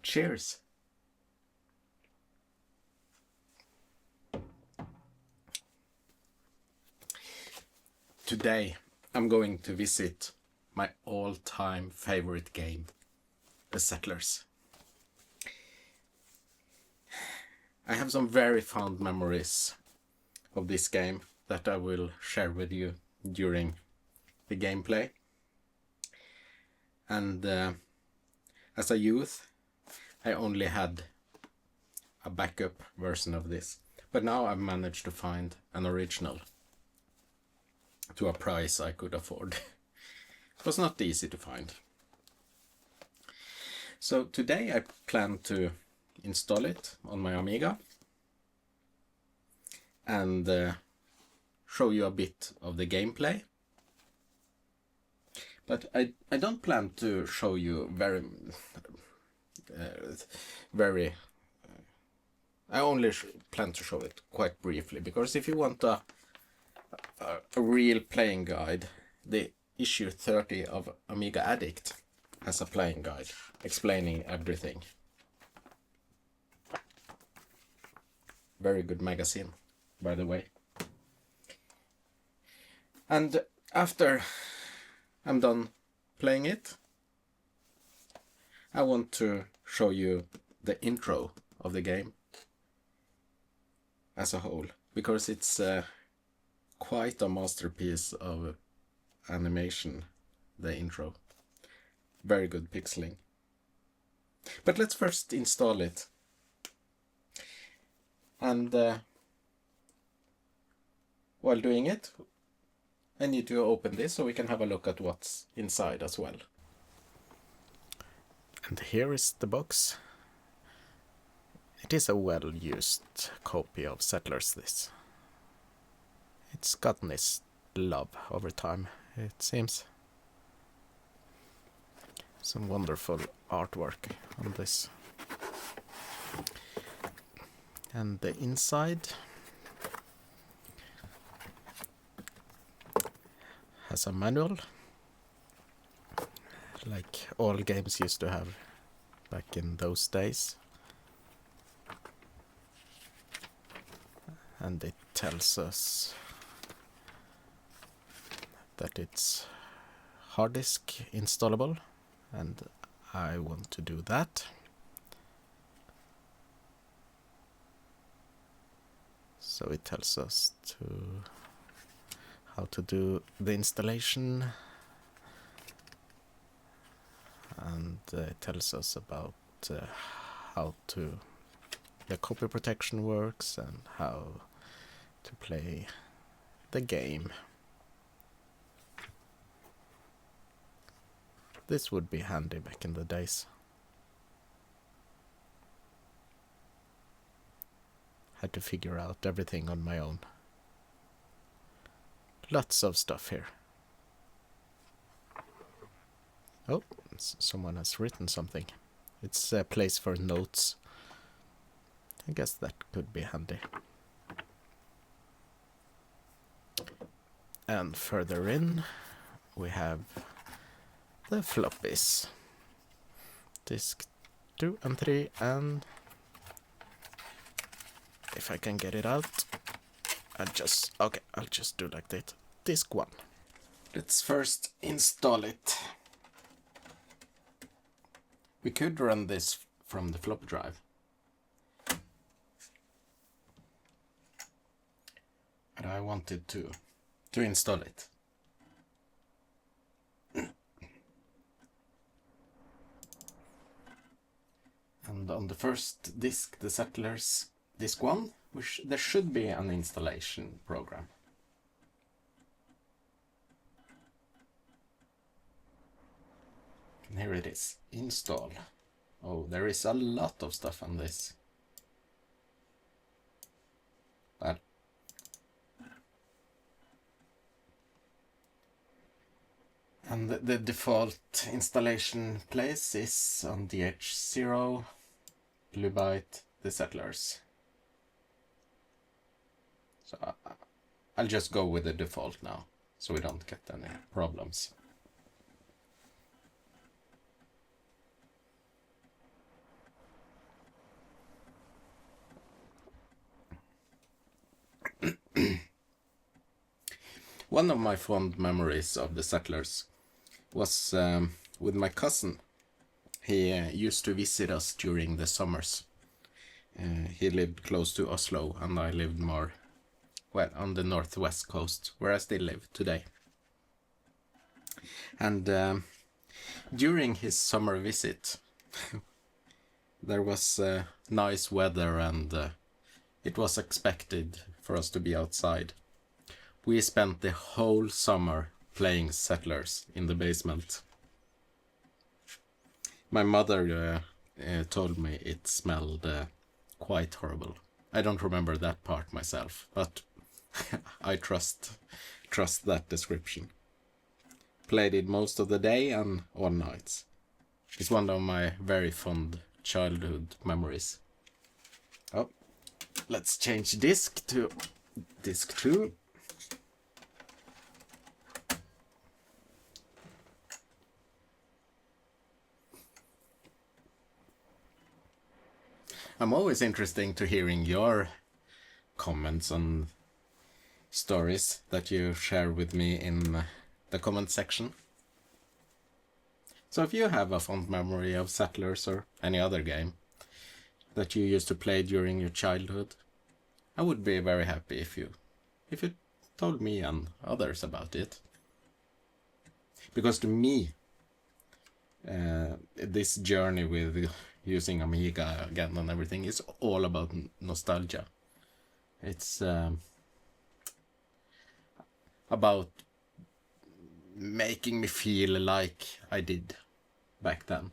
Cheers! Today I'm going to visit my all-time favorite game, The Settlers. I have some very fond memories of this game that I will share with you during the gameplay. And as a youth, I only had a backup version of this, but now I've managed to find an original to a price I could afford. It was not easy to find. So today I plan to install it on my Amiga and show you a bit of the gameplay. But I don't plan to show you I only plan to show it quite briefly, because if you want a real playing guide, the issue 30 of Amiga Addict has a playing guide explaining everything. Very good magazine, by the way. And after I'm done playing it, I want to show you the intro of the game as a whole, because it's quite a masterpiece of animation, the intro. Very good pixeling. But let's first install it. And while doing it, I need to open this so we can have a look at what's inside as well. And here is the box. It is a well-used copy of Settlers, this. It's gotten its love over time, it seems. Some wonderful artwork on this. And the inside has a manual, like all games used to have back in those days. And it tells us that it's hard disk installable, and I want to do that. So it tells us how to do the installation, and it tells us about how the copy protection works and how to play the game. This would be handy back in the days. Had to figure out everything on my own. Lots of stuff here. Oh, someone has written something. It's a place for notes. I guess that could be handy. And further in, we have the floppies. Disc 2 and 3, and if I can get it out, I'll just do like that. Disc 1. Let's first install it. We could run this from the floppy drive. But I wanted to install it. And on the first disc, the Settlers disc 1, there should be an installation program. And here it is, install. Oh, there is a lot of stuff on this. But and the default installation place is on DH0, Blue Byte, the Settlers. So I'll just go with the default now, so we don't get any problems. One of my fond memories of the settlers was with my cousin. He used to visit us during the summers. He lived close to Oslo, and I lived more, well, on the northwest coast, where I still live today. And during his summer visit, there was nice weather, and it was expected for us to be outside. We spent the whole summer playing settlers in the basement. My mother told me it smelled quite horrible. I don't remember that part myself, but I trust that description. Played it most of the day and all nights. It's one of my very fond childhood memories. Oh, let's change disc to disc 2. I'm always interested to hearing your comments on stories that you share with me in the comment section. So if you have a fond memory of Settlers or any other game that you used to play during your childhood, I would be very happy if you told me and others about it. Because to me, this journey with using Amiga again and everything is all about nostalgia. It's about making me feel like I did back then.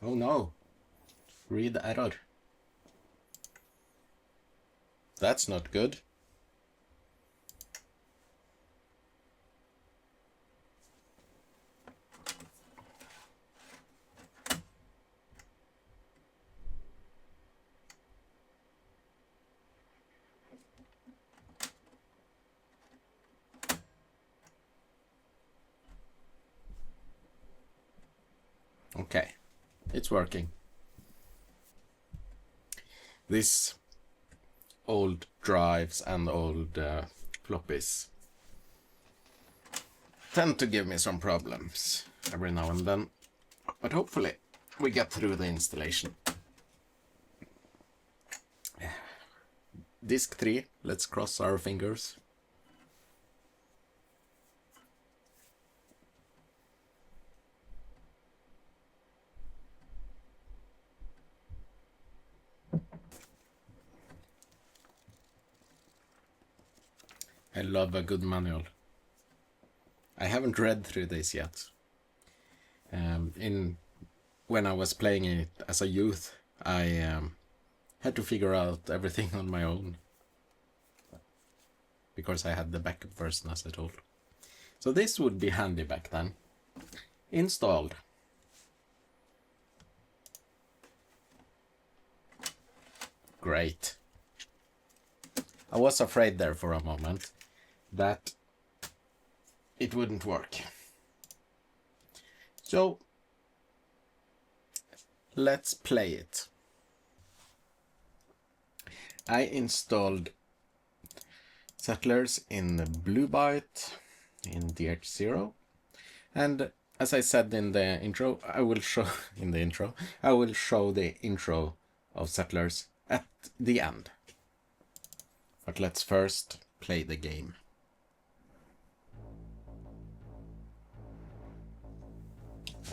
Oh no, read error. That's not good. Okay, it's working. This old drives and old floppies tend to give me some problems every now and then, but hopefully we get through the installation. Disk 3, let's cross our fingers. I love a good manual. I haven't read through this yet. When I was playing it as a youth, I had to figure out everything on my own. Because I had the backup version, as I told. So this would be handy back then. Installed. Great. I was afraid there for a moment that it wouldn't work. So let's play it. I installed Settlers in Blue Byte in DH0, and as I said in the intro, I will show the intro of Settlers at the end. But let's first play the game.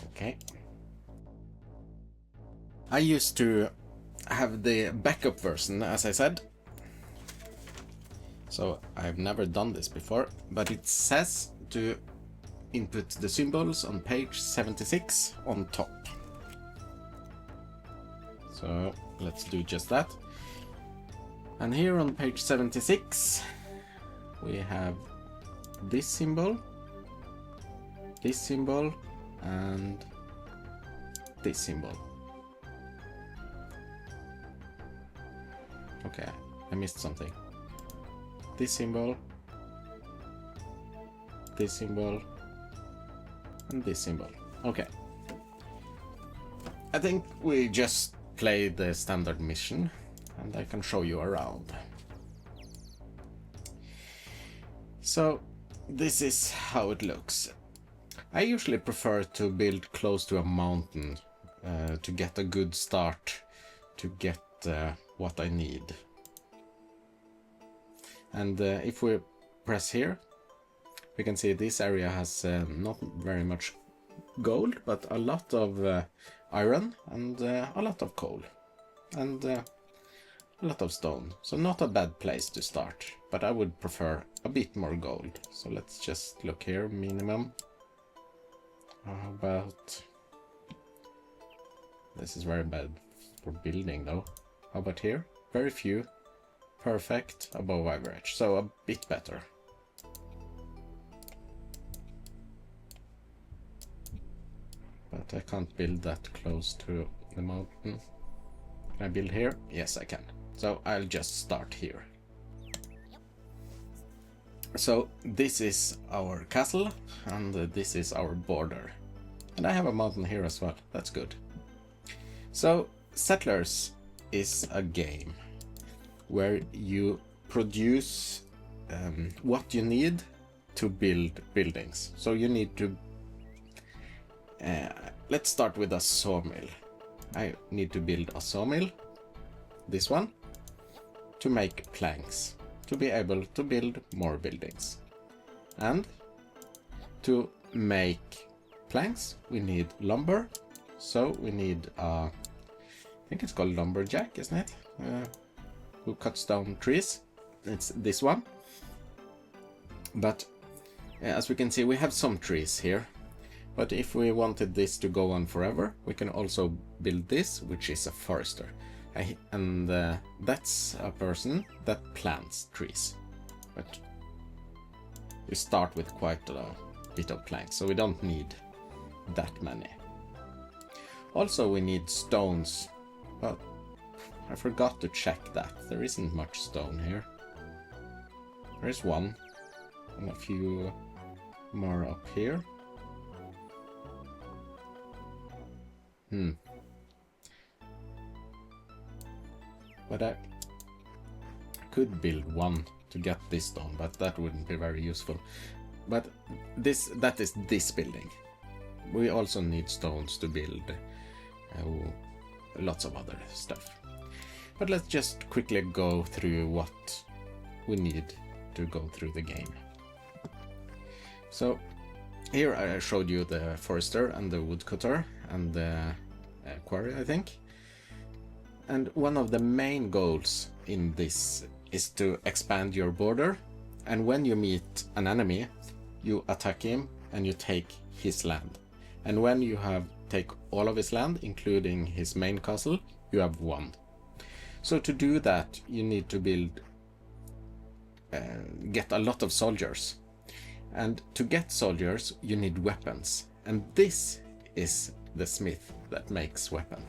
Okay. I used to have the backup version, as I said. So I've never done this before, but it says to input the symbols on page 76 on top. So let's do just that. And here on page 76 we have this symbol, and this symbol. Okay, I missed something. This symbol, and this symbol. Okay. I think we just play the standard mission, and I can show you around. So, this is how it looks. I usually prefer to build close to a mountain to get a good start, to get what I need. And if we press here, we can see this area has not very much gold, but a lot of iron and a lot of coal and a lot of stone. So not a bad place to start, but I would prefer a bit more gold. So let's just look here, minimum. How about... This is very bad for building though. How about here? Very few. Perfect, above average, so a bit better. But I can't build that close to the mountain. Can I build here? Yes, I can. So I'll just start here. So this is our castle, and this is our border. And I have a mountain here as well, that's good. So Settlers is a game where you produce what you need to build buildings. So you need to... let's start with a sawmill. I need to build a sawmill, this one, to make planks, to be able to build more buildings. And to make planks, we need lumber, so we need I think it's called lumberjack, isn't it? Who cuts down trees. It's this one. But as we can see, we have some trees here. But if we wanted this to go on forever, we can also build this, which is a forester. And that's a person that plants trees. But we start with quite a bit of planks, so we don't need that many. Also, we need stones, but I forgot to check that. There isn't much stone here. There is one, and a few more up here. But I could build one to get this stone, but that wouldn't be very useful. But that is this building. We also need stones to build lots of other stuff. But let's just quickly go through what we need to go through the game. So here I showed you the forester and the woodcutter and the quarry, I think. And one of the main goals in this is to expand your border. And when you meet an enemy, you attack him and you take his land. And when you have take all of his land, including his main castle, you have won. So to do that, you need to build, get a lot of soldiers. And to get soldiers, you need weapons. And this is the smith that makes weapon.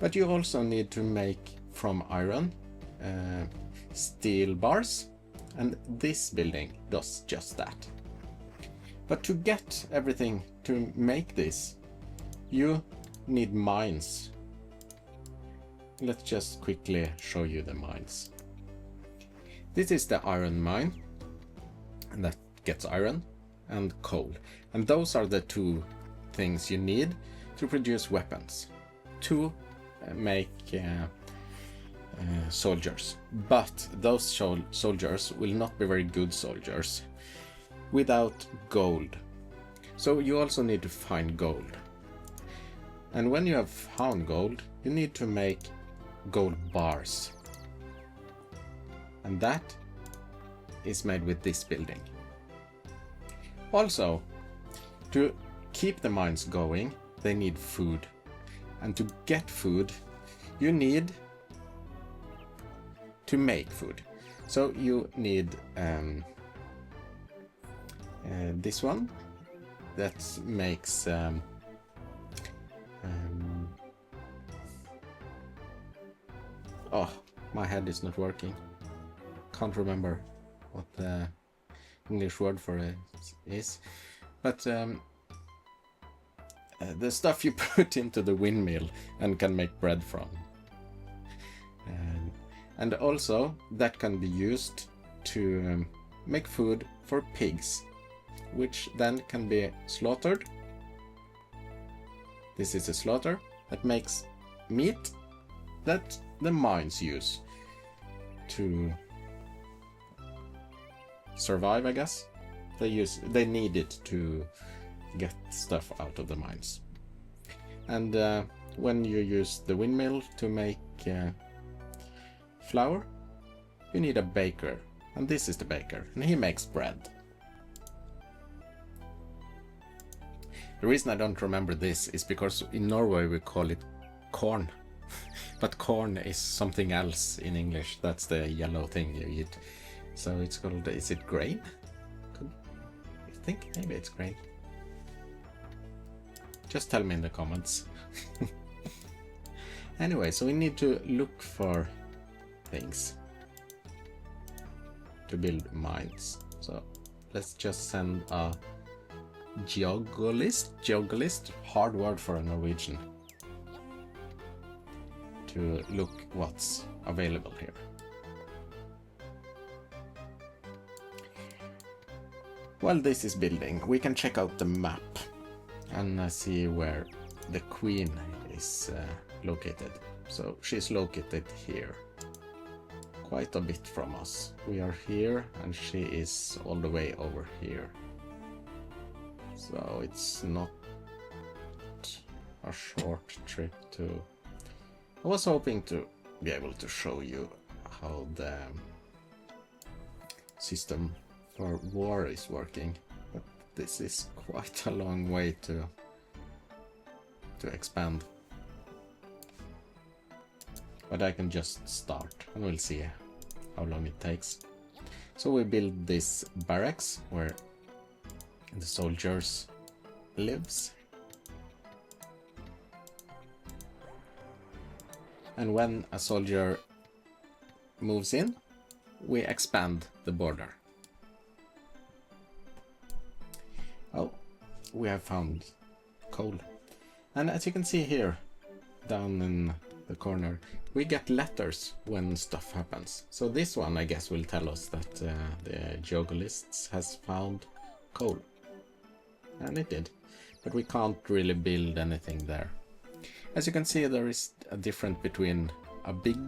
But you also need to make from iron steel bars, and this building does just that. But to get everything to make this, you need mines. Let's just quickly show you the mines. This is the iron mine, and that gets iron and coal. And those are the two things you need to produce weapons, to make soldiers. But those soldiers will not be very good soldiers without gold. So you also need to find gold. And when you have found gold, you need to make gold bars. And that is made with this building. Also, to keep the mines going, they need food. And to get food, you need to make food. So you need this one that makes My head is not working. Can't remember what the English word for it is. But the stuff you put into the windmill and can make bread from. And also that can be used to make food for pigs, which then can be slaughtered. This is a slaughter that makes meat that the mines use to survive, I guess. They need it to get stuff out of the mines. And when you use the windmill to make flour, you need a baker, and this is the baker, and he makes bread. The reason I don't remember this is because in Norway we call it corn, but corn is something else in English. That's the yellow thing you eat. So it's called, is it grain? I think maybe it's grain. Just tell me in the comments. Anyway, so we need to look for things to build mines. So let's just send a geologist, hard word for a Norwegian, to look what's available here. While this is building, we can check out the map and see where the queen is located. So she's located here, quite a bit from us. We are here and she is all the way over here. So it's not a short trip to... I was hoping to be able to show you how the system for war is working, but this is quite a long way to expand. But I can just start and we'll see how long it takes. So we build this barracks where the soldiers lives. And when a soldier moves in, we expand the border. Oh, we have found coal. And as you can see here, down in the corner, we get letters when stuff happens. So this one, I guess, will tell us that the geologists has found coal. And it did. But we can't really build anything there. As you can see, there is a difference between a big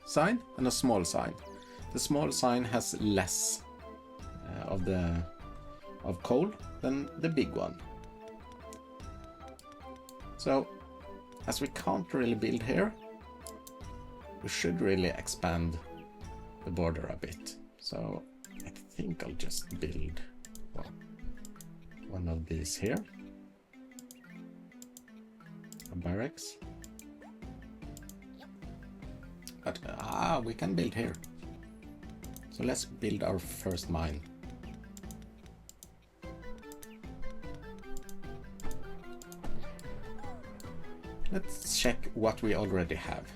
sign and a small sign. The small sign has less of coal than the big one. So, as we can't really build here, we should really expand the border a bit. So, I think I'll just build one of these here. A barracks. But, we can build here. So let's build our first mine. Let's check what we already have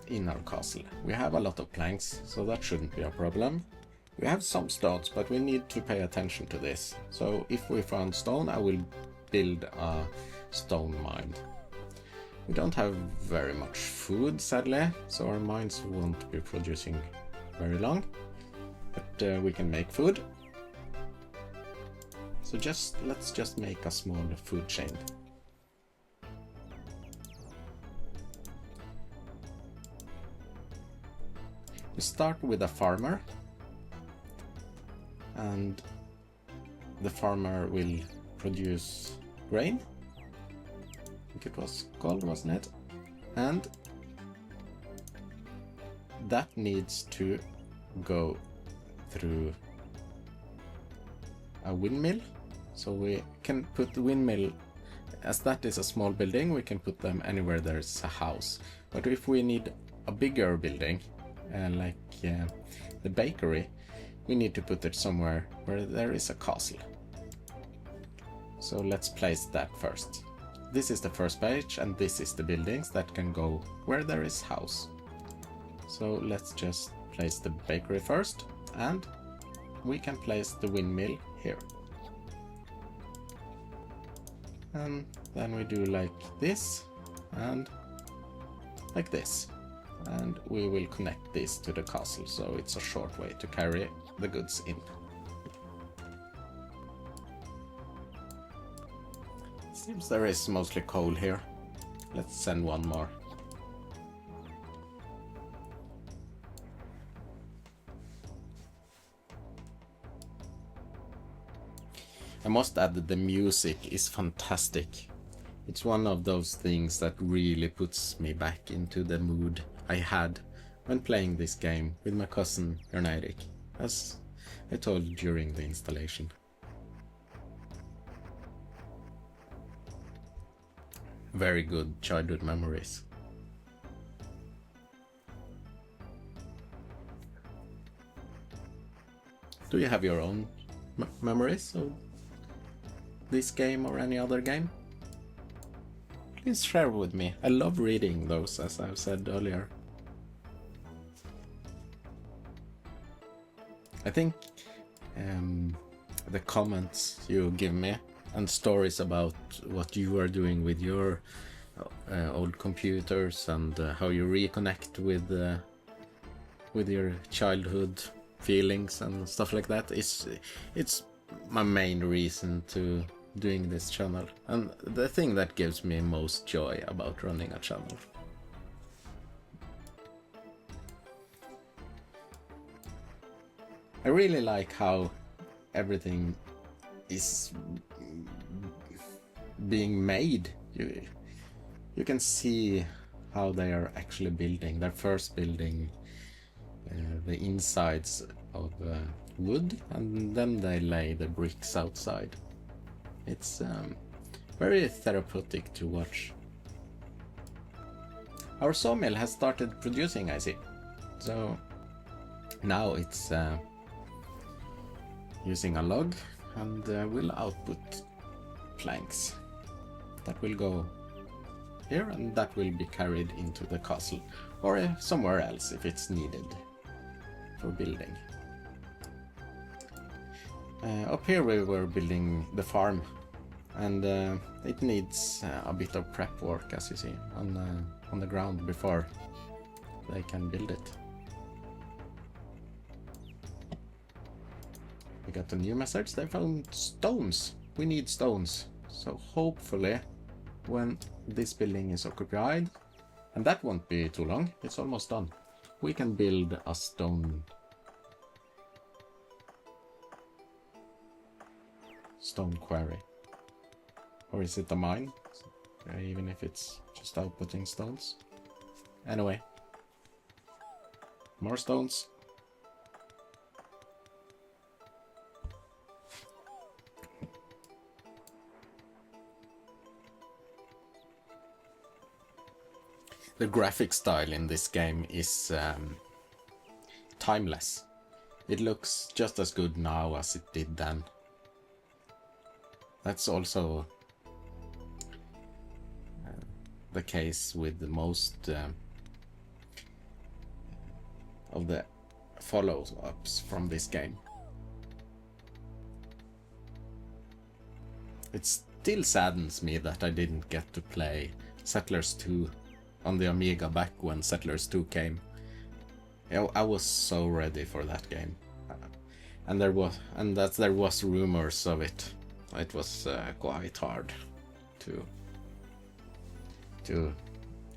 in our castle. We have a lot of planks, so that shouldn't be a problem. We have some stones, but we need to pay attention to this. So if we found stone, I will build a stone mine. We don't have very much food, sadly, so our mines won't be producing very long. But we can make food. So let's just make a small food chain. We start with a farmer, and the farmer will produce grain. I think it was called, wasn't it? And that needs to go through a windmill. So we can put the windmill, as that is a small building, we can put them anywhere there's a house. But if we need a bigger building, like the bakery, we need to put it somewhere where there is a castle. So let's place that first. This is the first page, and this is the buildings that can go where there is house. So let's just place the bakery first, and we can place the windmill here. And then we do like this and like this. And we will connect this to the castle, so it's a short way to carry the goods in. Seems there is mostly coal here. Let's send one more. I must add that the music is fantastic. It's one of those things that really puts me back into the mood I had when playing this game with my cousin Jan Eirik, as I told you during the installation. Very good childhood memories. Do you have your own memories of this game or any other game? Please share with me. I love reading those, as I've said earlier. I think the comments you give me and stories about what you are doing with your old computers and how you reconnect with your childhood feelings and stuff like that it's my main reason to doing this channel, and the thing that gives me most joy about running a channel. I really like how everything is being made. You can see how they are actually building. They're first building the insides of wood, and then they lay the bricks outside. It's very therapeutic to watch. Our sawmill has started producing, I see. So now it's using a log and will output planks. That will go here, and that will be carried into the castle or somewhere else if it's needed for building. Up here we were building the farm, and it needs a bit of prep work, as you see, on the ground before they can build it. We got a new message. They found stones. We need stones. So hopefully when this building is occupied, and that won't be too long, it's almost done, we can build a stone quarry. Or is it a mine? Even if it's just outputting stones. Anyway, more stones. The graphic style in this game is timeless. It looks just as good now as it did then. That's also the case with the most of the follow-ups from this game. It still saddens me that I didn't get to play Settlers 2 on the Amiga back when Settlers 2 came. I was so ready for that game, and there was rumors of it. It was quite hard to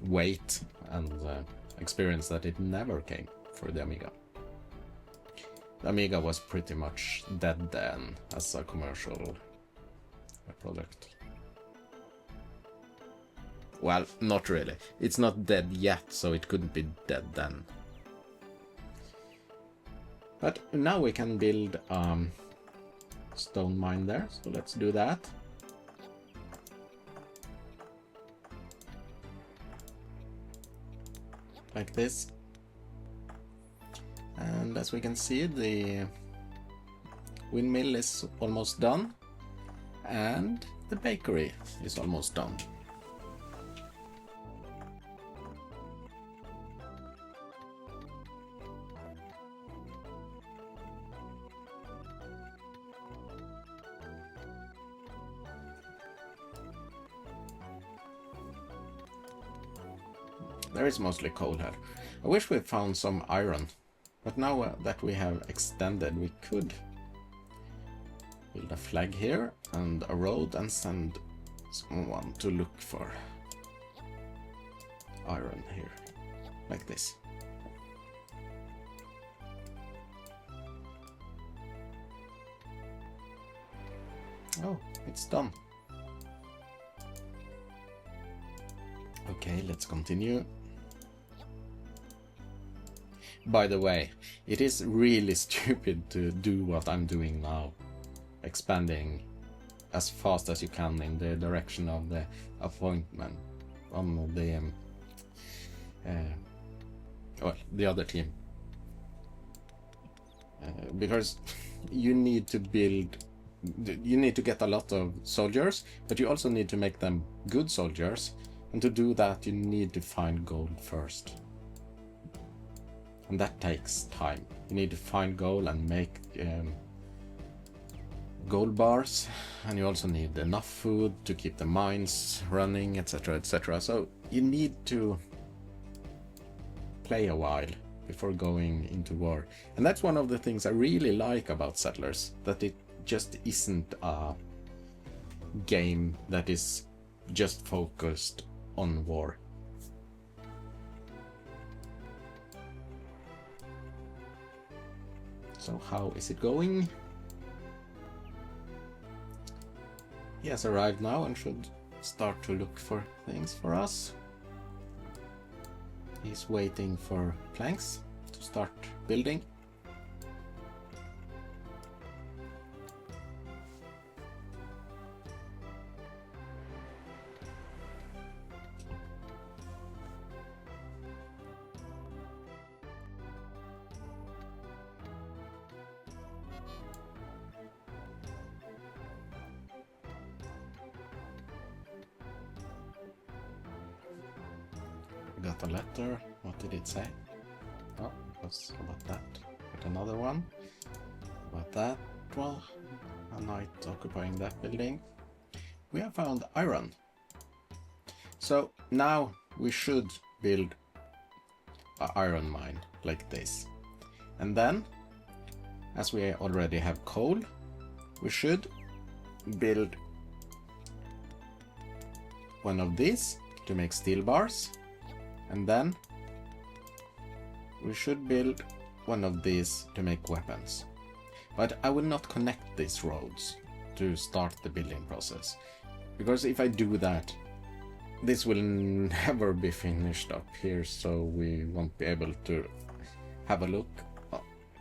wait and experience that it never came for the Amiga. The Amiga was pretty much dead then as a commercial product. Well, not really. It's not dead yet, so it couldn't be dead then. But now we can build stone mine there, so let's do that. Like this. And as we can see, the windmill is almost done, and the bakery is almost done. There is mostly coal here. I wish we found some iron, but now that we have extended, we could build a flag here and a road and send someone to look for iron here, like this. Oh, it's done. Okay, let's continue. By the way, it is really stupid to do what I'm doing now, expanding as fast as you can in the direction of the appointment on the other team, because you need to get a lot of soldiers, but you also need to make them good soldiers, and to do that you need to find gold first, and that takes time. You need to find gold and make gold bars, and you also need enough food to keep the mines running, etc, etc. So you need to play a while before going into war, and that's one of the things I really like about Settlers, that it just isn't a game that is just focused on war. So how is it going? He has arrived now and should start to look for things for us. He's waiting for planks to start building. Got a letter. What did it say? Oh, it was about that. Got another one. About that. Well, a knight occupying that building. We have found iron. So now we should build an iron mine like this. And then, as we already have coal, we should build one of these to make steel bars. And then we should build one of these to make weapons. But I will not connect these roads to start the building process, because if I do that, this will never be finished up here, so we won't be able to have a look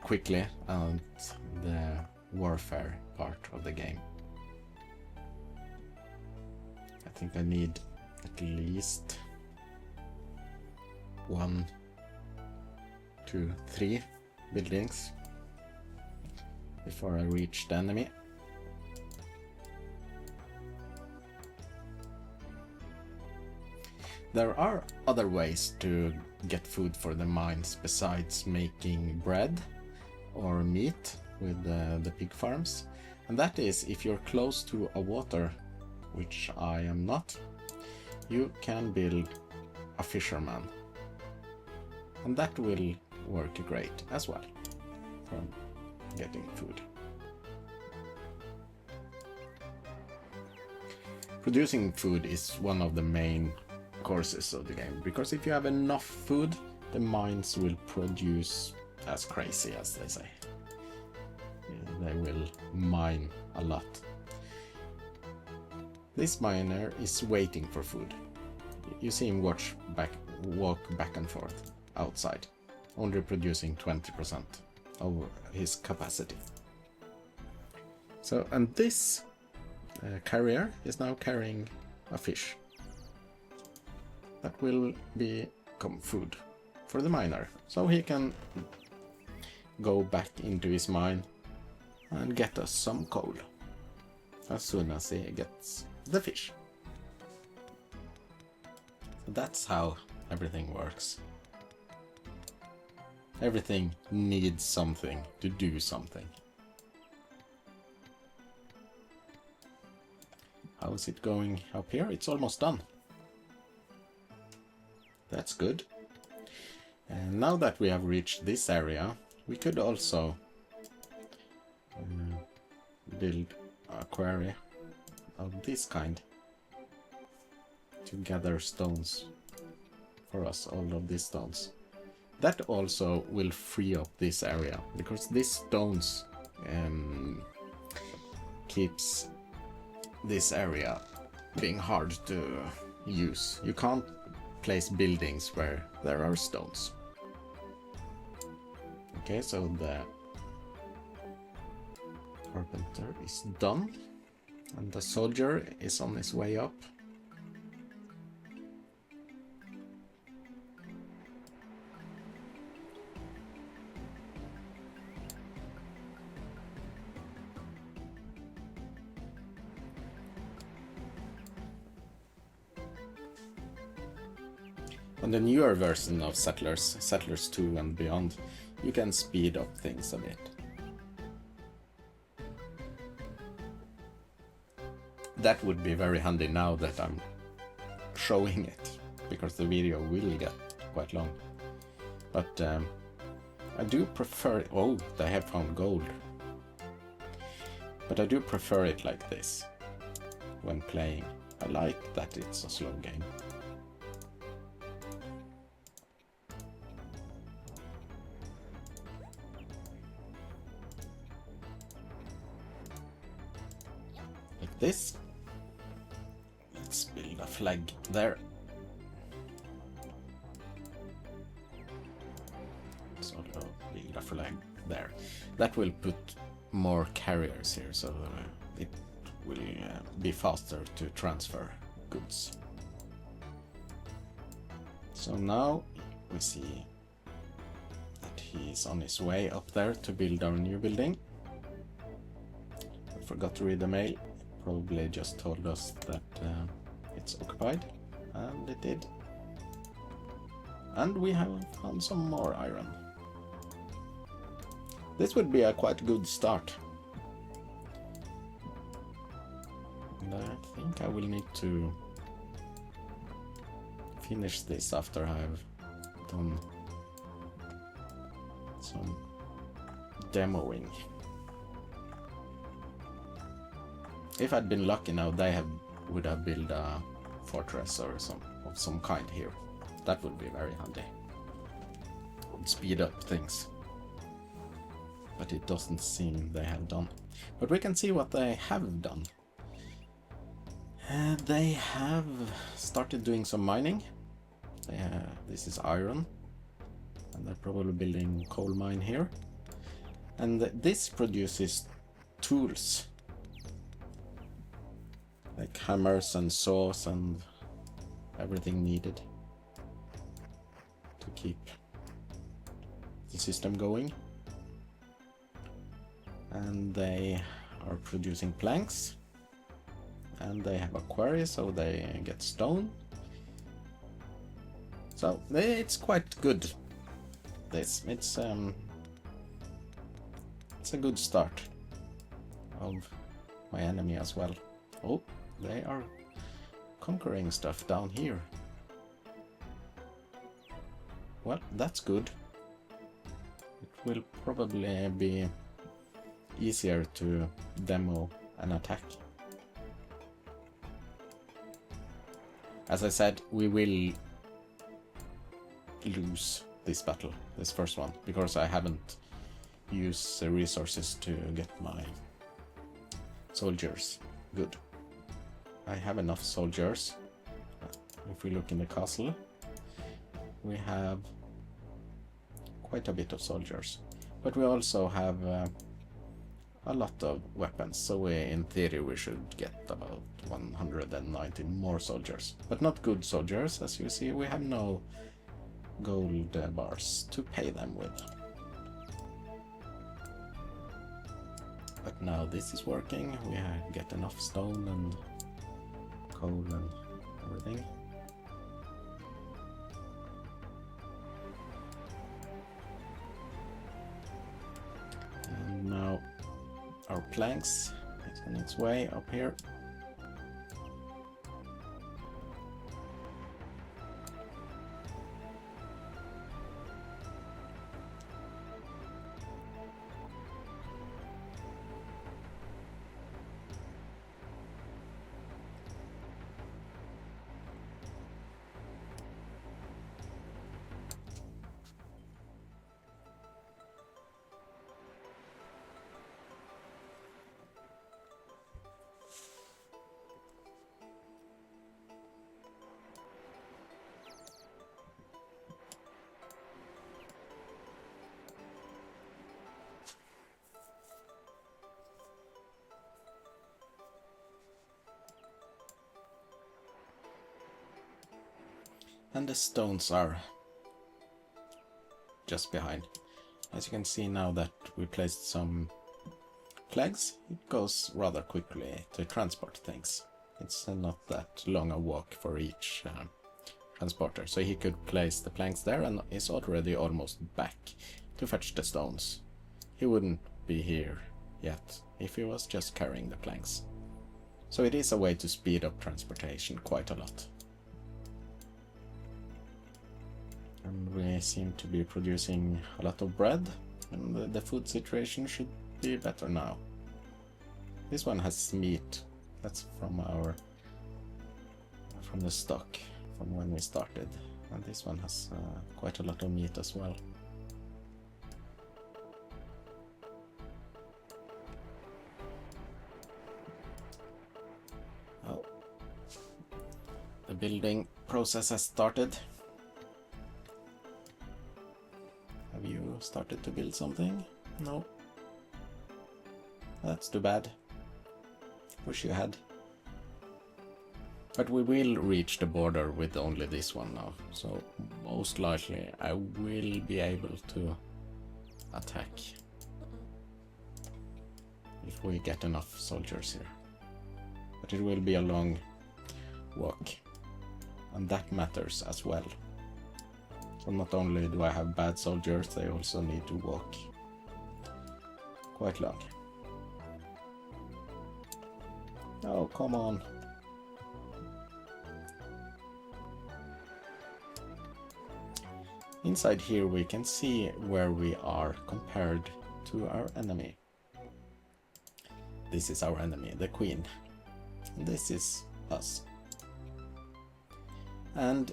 quickly at the warfare part of the game. I think I need at least 1, 2, 3 buildings before I reach the enemy. There are other ways to get food for the mines besides making bread or meat with the pig farms, and that is, if you're close to a water, which I am not, you can build a fisherman. And that will work great as well for getting food. Producing food is one of the main courses of the game, because if you have enough food, the mines will produce as crazy, as they say. They will mine a lot. This miner is waiting for food. You see him walk back and forth outside, only producing 20% of his capacity. So, and this carrier is now carrying a fish that will become food for the miner, so he can go back into his mine and get us some coal as soon as he gets the fish. So that's how everything works. Everything needs something to do something. How is it going up here? It's almost done. That's good. And now that we have reached this area, we could also build a quarry of this kind to gather stones for us, all of these stones. That also will free up this area, because these stones keeps this area being hard to use. You can't place buildings where there are stones. Okay, so the carpenter is done, and the soldier is on his way up. On the newer version of Settlers 2 and beyond, you can speed up things a bit. That would be very handy now that I'm showing it, because the video will get quite long. But I do prefer it. Oh, they have found gold. But I do prefer it like this when playing. I like that it's a slow game. Like this. Let's build a flag there. Sort of build a flag there. That will put more carriers here, so it will be faster to transfer goods. So now we see that he's on his way up there to build our new building. I forgot to read the mail. Probably just told us that it's occupied, and it did. And we have found some more iron. This would be a quite good start. And I think I will need to finish this after I've done some demoing. If I'd been lucky now, they would have built a fortress or of some kind here. That would be very handy. Would speed up things. But it doesn't seem they have done. But we can see what they have done. They have started doing some mining. This is iron. And they're probably building a coal mine here. And this produces tools. Like hammers and saws and everything needed to keep the system going. And they are producing planks, and they have a quarry, so they get stone. So it's quite good. It's a good start of my enemy as well. Oh, they are conquering stuff down here. Well, that's good. It will probably be easier to demo an attack. As I said, we will lose this battle, this first one, because I haven't used the resources to get my soldiers good. I have enough soldiers. If we look in the castle, we have quite a bit of soldiers, but we also have a lot of weapons, so in theory we should get about 190 more soldiers, but not good soldiers. As you see, we have no gold bars to pay them with. But now this is working. We get enough stone and coal and everything. And now our planks is on its way up here. And the stones are just behind. As you can see now that we placed some flags, it goes rather quickly to transport things. It's not that long a walk for each transporter, so he could place the planks there and is already almost back to fetch the stones. He wouldn't be here yet if he was just carrying the planks. So it is a way to speed up transportation quite a lot. And we seem to be producing a lot of bread, and the food situation should be better now. This one has meat. That's from the stock from when we started, and this one has quite a lot of meat as well. Oh, the building process has started. Have you started to build something? No. That's too bad. Wish you had. But we will reach the border with only this one now, so most likely I will be able to attack if we get enough soldiers here. But it will be a long walk, and that matters as well. So not only do I have bad soldiers, they also need to walk quite long. Oh, come on. Inside here we can see where we are compared to our enemy. This is our enemy, the Queen. This is us. And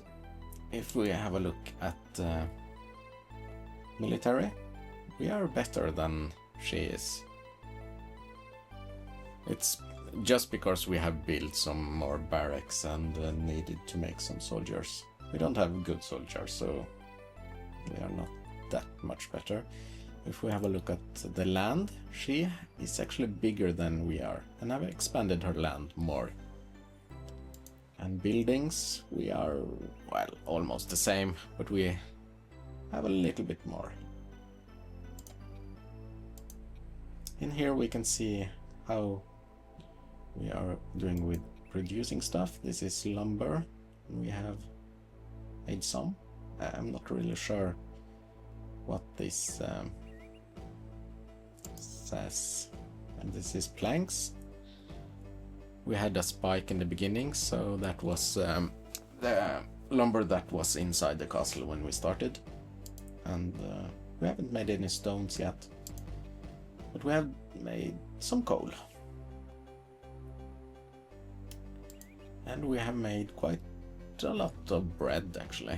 if we have a look at military, we are better than she is. It's just because we have built some more barracks and needed to make some soldiers. We don't have good soldiers, so we are not that much better. If we have a look at the land, she is actually bigger than we are, and have expanded her land more. And buildings, we are, well, almost the same, but we have a little bit more. In here we can see how we are doing with producing stuff. This is lumber, and we have made some. I'm not really sure what this says. And this is planks. We had a spike in the beginning, so that was the lumber that was inside the castle when we started. And we haven't made any stones yet, but we have made some coal. And we have made quite a lot of bread, actually.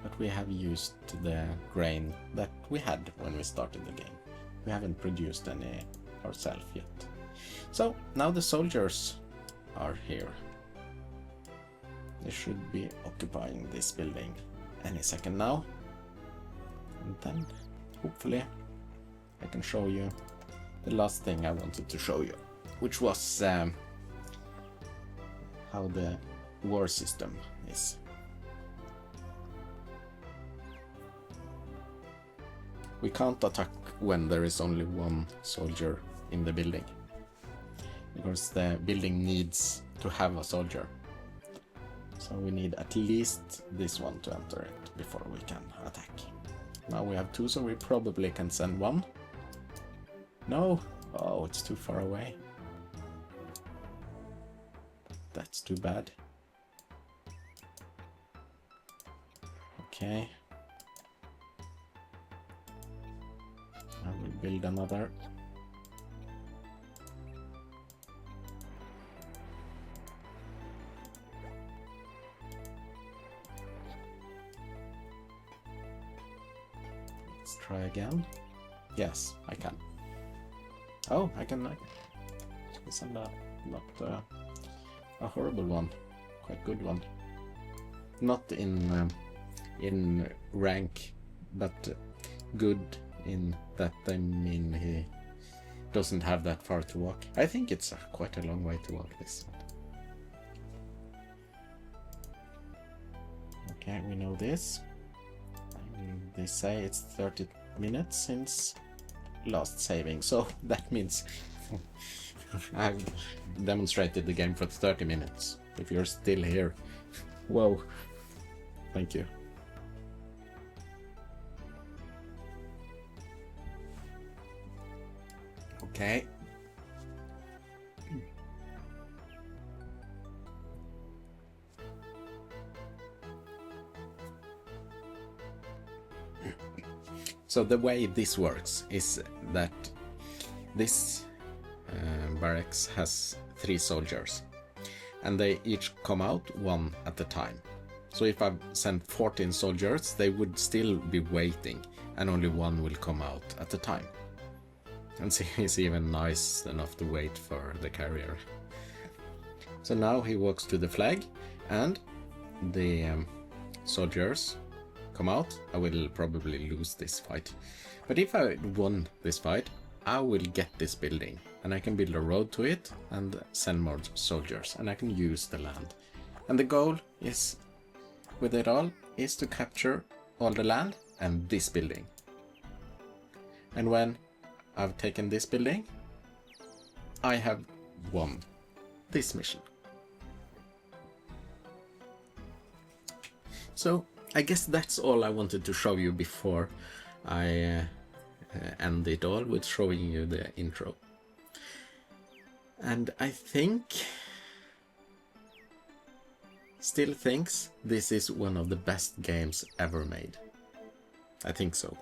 But we have used the grain that we had when we started the game. We haven't produced any ourselves yet. So now the soldiers are here. They should be occupying this building any second now. And then hopefully I can show you the last thing I wanted to show you, which was how the war system is. We can't attack when there is only one soldier in the building, because the building needs to have a soldier. So we need at least this one to enter it before we can attack. Now we have two, so we probably can send one. No! Oh, it's too far away. That's too bad. Okay. I will build another. Let's try again. Yes, I can. Oh, I can send a not a horrible one, quite good one. Not in rank, but good in that, I mean, he doesn't have that far to walk. I think it's quite a long way to walk this. Okay, we know this. They say it's 30 minutes since last saving, so that means I've demonstrated the game for 30 minutes. If you're still here, whoa, thank you. Okay. So the way this works is that this barracks has 3 soldiers, and they each come out one at a time. So if I sent 14 soldiers, they would still be waiting, and only one will come out at a time. And see, he's even nice enough to wait for the carrier. So now he walks to the flag, and the soldiers come out. I will probably lose this fight, but if I won this fight, I will get this building, and I can build a road to it and send more soldiers, and I can use the land. And the goal is, with it all, is to capture all the land and this building. And when I've taken this building, I have won this mission. So I guess that's all I wanted to show you before I end it all with showing you the intro. And I still thinks this is one of the best games ever made. I think so.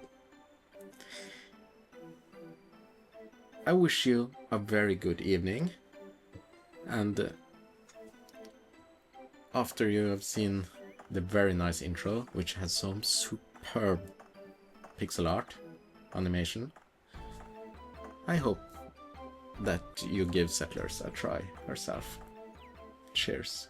I wish you a very good evening, and after you have seen the very nice intro, which has some superb pixel art animation, I hope that you give Settlers a try yourself. Cheers.